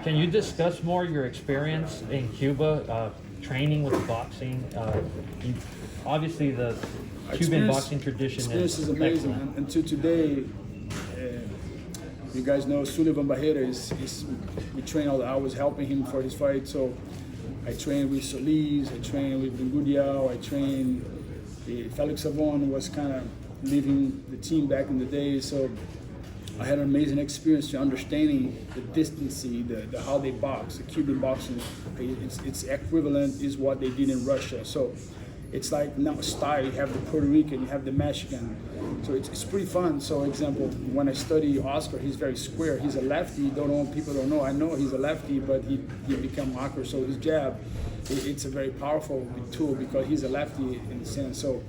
Can you discuss more your experience in Cuba, training with boxing? Obviously, the Cuban boxing tradition is amazing. Excellent. Until today, you guys know Sullivan Barrera we train all. I was helping him for his fight, so I trained with Solis, I trained with Bengudiao, I trained. Felix Savon was kind of leaving the team back in the day, so I had an amazing experience to understanding the distance, the how they box, the Cuban boxing. It's equivalent is what they did in Russia. So it's like now style. You have the Puerto Rican, you have the Mexican. So it's pretty fun. So example, when I study Oscar, he's very square. He's a lefty. People don't know. I know he's a lefty, but he become awkward. So his jab, it's a very powerful tool because he's a lefty in a sense. So,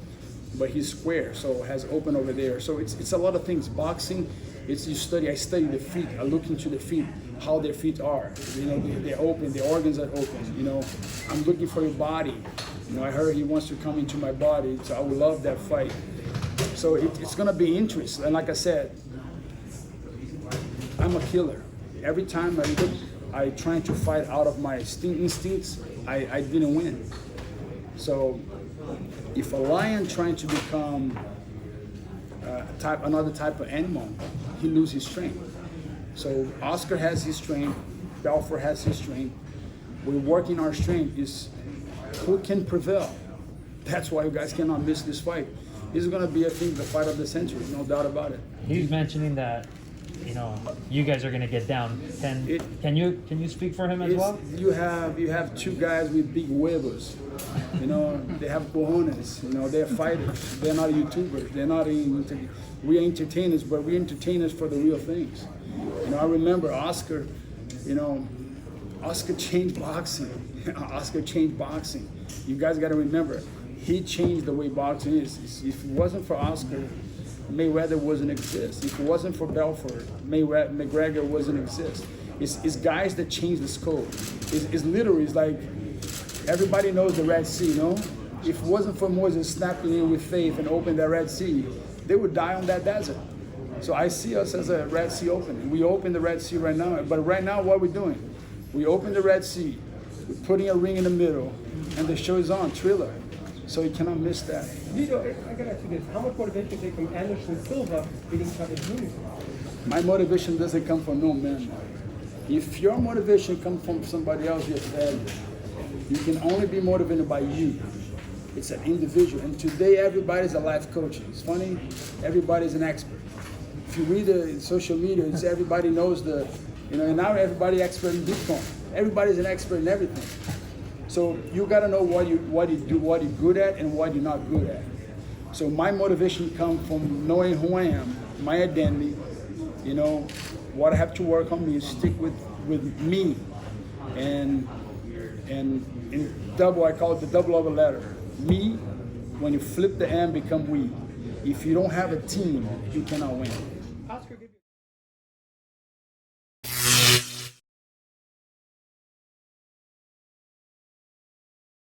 but he's square, so has open over there. So it's a lot of things. Boxing, it's you study. I study the feet. I look into the feet, how their feet are. You know, they're open. The organs are open. You know, I'm looking for your body. You know, I heard he wants to come into my body, so I would love that fight. So it's gonna be interesting. And like I said, I'm a killer. Every time I try to fight out of my instincts, I didn't win. So if a lion trying to become another type of animal, he loses his strength. So Oscar has his strength, Belfort has his strength. We're working our strength is who can prevail. That's why you guys cannot miss this fight. This is going to be, I think, the fight of the century, no doubt about it. He's mentioning that, you know, you guys are going to get down. Can you speak for him as well? You have two guys with big huevos. You know, they have cojones. You know, they're fighters. They're not YouTubers. They're not we're entertainers, but we're entertainers for the real things. You know, I remember Oscar. You know, Oscar changed boxing. Oscar changed boxing. You guys got to remember, he changed the way boxing is. If it wasn't for Oscar, Mayweather wouldn't exist. If it wasn't for Belfort, McGregor wouldn't exist. It's guys that change the scope. It's literally, it's like everybody knows the Red Sea, you know? If it wasn't for Moses snapping in with faith and opening the Red Sea, they would die on that desert. So I see us as a Red Sea opening. We open the Red Sea right now, but right now what we're doing, we open the Red Sea, we're putting a ring in the middle, and the show is on, Triller. So you cannot miss that. Vitor, I gotta ask you this. How much motivation do you take from Anderson Silva beating Chavez Jr.? My motivation doesn't come from no man. If your motivation comes from somebody else, you're failure. You can only be motivated by you. It's an individual. And today, everybody's a life coach. It's funny, everybody's an expert. If you read the social media, it's everybody knows and now everybody expert in Bitcoin. Everybody's an expert in everything. So you gotta know what you're good at and what you're not good at. So my motivation comes from knowing who I am, my identity, you know, what I have to work on me, stick with me. And in double, I call it the double of a letter. Me, when you flip the M, become we. If you don't have a team, you cannot win.